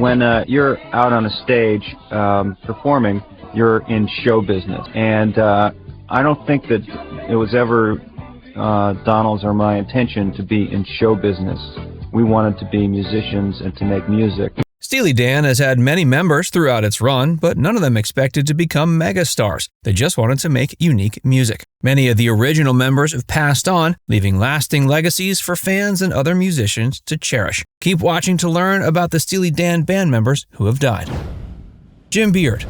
When you're out on a stage performing, you're in show business. And I don't think that it was ever Donald's or my intention to be in show business. We wanted to be musicians and to make music. Steely Dan has had many members throughout its run, but none of them expected to become megastars. They just wanted to make unique music. Many of the original members have passed on, leaving lasting legacies for fans and other musicians to cherish. Keep watching to learn about the Steely Dan band members who have died. Jim Beard.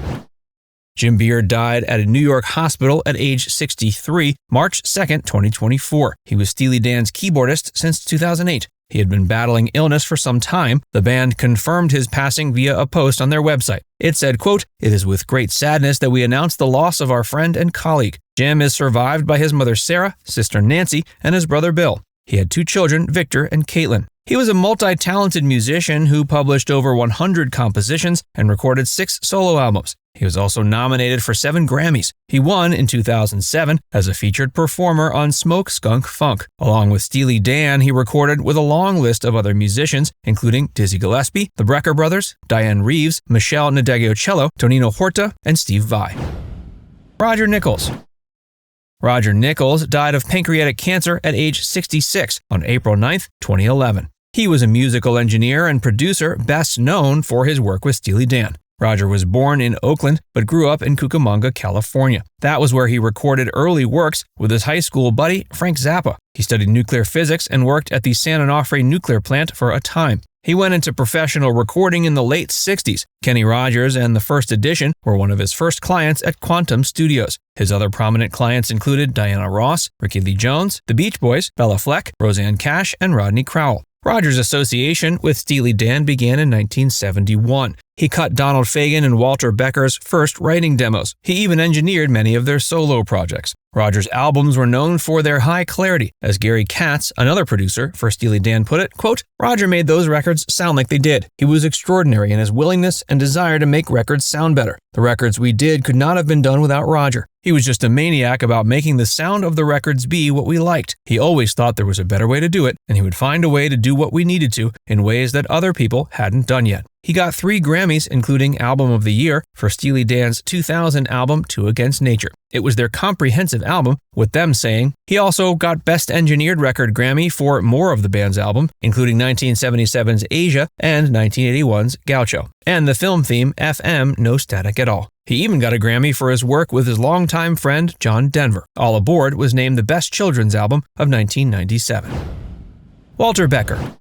Jim Beard died at a New York hospital at age 63, March 2, 2024. He was Steely Dan's keyboardist since 2008. He had been battling illness for some time. The band confirmed his passing via a post on their website. It said, quote, "It is with great sadness that we announce the loss of our friend and colleague. Jim is survived by his mother Sarah, sister Nancy, and his brother Bill. He had 2 children, Victor and Caitlin. He was a multi-talented musician who published over 100 compositions and recorded 6 solo albums. He was also nominated for 7 Grammys. He won in 2007 as a featured performer on Smoke Skunk Funk. Along with Steely Dan, he recorded with a long list of other musicians, including Dizzy Gillespie, the Becker brothers, Diane Reeves, Michelle Ndegeocello, Tonino Horta, and Steve Vai. Roger Nichols. Roger Nichols died of pancreatic cancer at age 66 on April 9, 2011. He was a musical engineer and producer best known for his work with Steely Dan. Roger was born in Oakland, but grew up in Cucamonga, California. That was where he recorded early works with his high school buddy, Frank Zappa. He studied nuclear physics and worked at the San Onofre nuclear plant for a time. He went into professional recording in the late 60s. Kenny Rogers and the First Edition were one of his first clients at Quantum Studios. His other prominent clients included Diana Ross, Ricky Lee Jones, the Beach Boys, Bella Fleck, Roseanne Cash, and Rodney Crowell. Rogers' association with Steely Dan began in 1971. He cut Donald Fagen and Walter Becker's first writing demos. He even engineered many of their solo projects. Rogers' albums were known for their high clarity. As Gary Katz, another producer for Steely Dan, put it, quote, "Roger made those records sound like they did. He was extraordinary in his willingness and desire to make records sound better. The records we did could not have been done without Roger. He was just a maniac about making the sound of the records be what we liked. He always thought there was a better way to do it, and he would find a way to do what we needed to in ways that other people hadn't done yet." He got 3 Grammys, including Album of the Year, for Steely Dan's 2000 album Two Against Nature. It was their comprehensive album, with them saying. He also got Best Engineered Record Grammy for more of the band's album, including 1977's Asia and 1981's Gaucho, and the film theme FM No Static at All. He even got a Grammy for his work with his longtime friend John Denver. All Aboard was named the Best Children's Album of 1997. Walter Becker.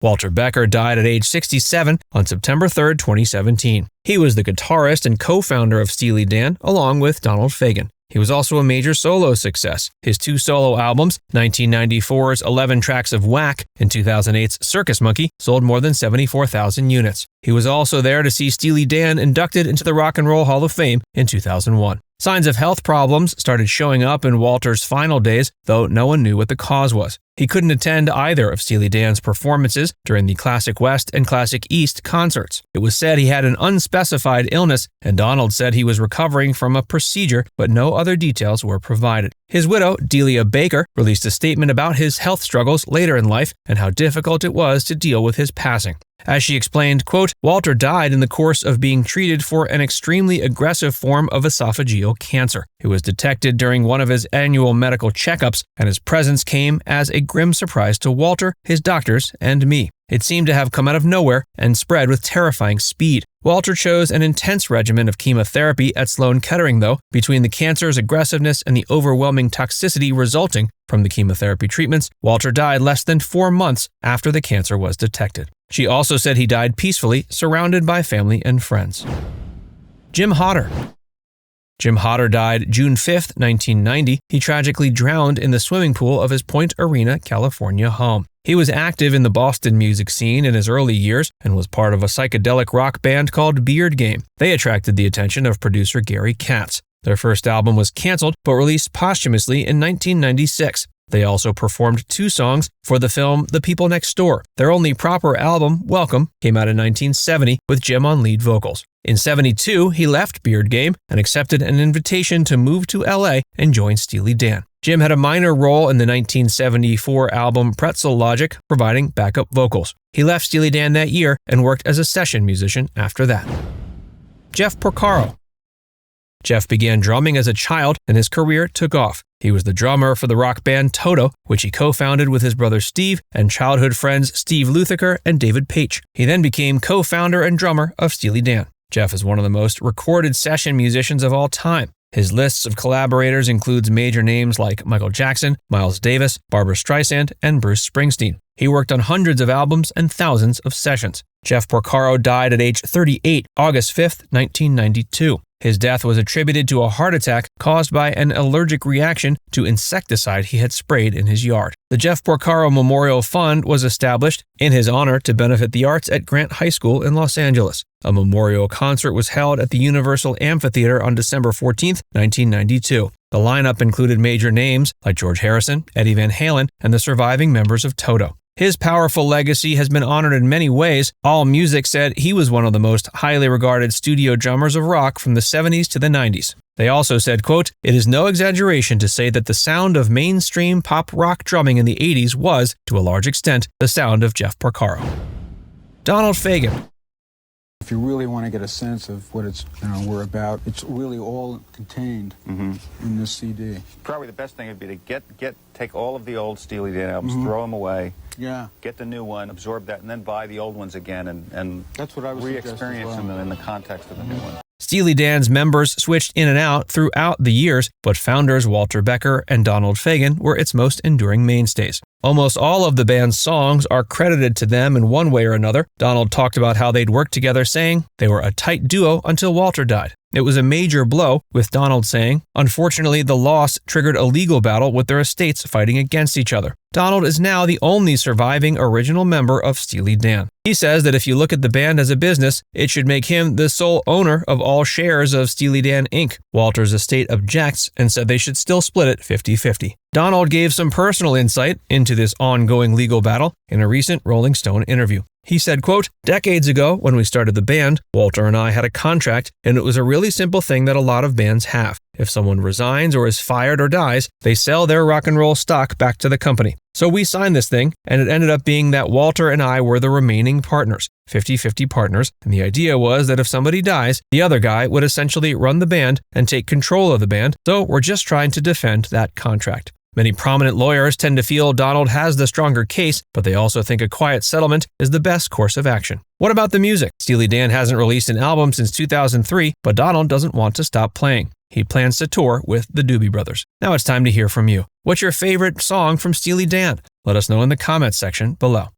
Walter Becker died at age 67 on September 3, 2017. He was the guitarist and co-founder of Steely Dan, along with Donald Fagen. He was also a major solo success. His 2 solo albums, 1994's 11 Tracks of Whack and 2008's Circus Monkey, sold more than 74,000 units. He was also there to see Steely Dan inducted into the Rock and Roll Hall of Fame in 2001. Signs of health problems started showing up in Walter's final days, though no one knew what the cause was. He couldn't attend either of Steely Dan's performances during the Classic West and Classic East concerts. It was said he had an unspecified illness, and Donald said he was recovering from a procedure, but no other details were provided. His widow, Delia Baker, released a statement about his health struggles later in life and how difficult it was to deal with his passing. As she explained, quote, "Walter died in the course of being treated for an extremely aggressive form of esophageal cancer. It was detected during one of his annual medical checkups, and his presence came as a grim surprise to Walter, his doctors, and me. It seemed to have come out of nowhere and spread with terrifying speed. Walter chose an intense regimen of chemotherapy at Sloan Kettering, though. Between the cancer's aggressiveness and the overwhelming toxicity resulting from the chemotherapy treatments, Walter died less than 4 months after the cancer was detected." She also said he died peacefully, surrounded by family and friends. Jim Hodder. Jim Hodder died June 5, 1990. He tragically drowned in the swimming pool of his Point Arena, California home. He was active in the Boston music scene in his early years and was part of a psychedelic rock band called Beard Game. They attracted the attention of producer Gary Katz. Their first album was canceled but released posthumously in 1996. They also performed 2 songs for the film The People Next Door. Their only proper album, Welcome, came out in 1970 with Jim on lead vocals. In '72, he left Beard Game and accepted an invitation to move to LA and join Steely Dan. Jim had a minor role in the 1974 album Pretzel Logic, providing backup vocals. He left Steely Dan that year and worked as a session musician after that. Jeff Porcaro. Jeff began drumming as a child and his career took off. He was the drummer for the rock band Toto, which he co-founded with his brother Steve and childhood friends Steve Lukather and David Paich. He then became co-founder and drummer of Steely Dan. Jeff is one of the most recorded session musicians of all time. His lists of collaborators includes major names like Michael Jackson, Miles Davis, Barbra Streisand, and Bruce Springsteen. He worked on hundreds of albums and thousands of sessions. Jeff Porcaro died at age 38, August 5, 1992. His death was attributed to a heart attack caused by an allergic reaction to insecticide he had sprayed in his yard. The Jeff Porcaro Memorial Fund was established in his honor to benefit the arts at Grant High School in Los Angeles. A memorial concert was held at the Universal Amphitheater on December 14, 1992. The lineup included major names like George Harrison, Eddie Van Halen, and the surviving members of Toto. His powerful legacy has been honored in many ways. AllMusic said he was one of the most highly regarded studio drummers of rock from the 70s to the 90s. They also said, quote, "It is no exaggeration to say that the sound of mainstream pop rock drumming in the 80s was, to a large extent, the sound of Jeff Porcaro." Donald Fagen. If you really want to get a sense of what we're about, it's really all contained in this CD. Probably the best thing would be to take all of the old Steely Dan albums, throw them away, get the new one, absorb that, and then buy the old ones again and that's what I was re-experience them in the context of the new one. Steely Dan's members switched in and out throughout the years, but founders Walter Becker and Donald Fagen were its most enduring mainstays. Almost all of the band's songs are credited to them in one way or another. Donald talked about how they'd worked together, saying, "They were a tight duo until Walter died. It was a major blow," with Donald saying, "Unfortunately, the loss triggered a legal battle with their estates fighting against each other." Donald is now the only surviving original member of Steely Dan. He says that if you look at the band as a business, it should make him the sole owner of all shares of Steely Dan Inc. Walter's estate objects and said they should still split it 50-50. Donald gave some personal insight into this ongoing legal battle in a recent Rolling Stone interview. He said, quote, "Decades ago, when we started the band, Walter and I had a contract, and it was a really simple thing that a lot of bands have. If someone resigns or is fired or dies, they sell their rock and roll stock back to the company. So we signed this thing, and it ended up being that Walter and I were the remaining partners, 50-50 partners, and the idea was that if somebody dies, the other guy would essentially run the band and take control of the band, so we're just trying to defend that contract." Many prominent lawyers tend to feel Donald has the stronger case, but they also think a quiet settlement is the best course of action. What about the music? Steely Dan hasn't released an album since 2003, but Donald doesn't want to stop playing. He plans to tour with the Doobie Brothers. Now it's time to hear from you. What's your favorite song from Steely Dan? Let us know in the comments section below.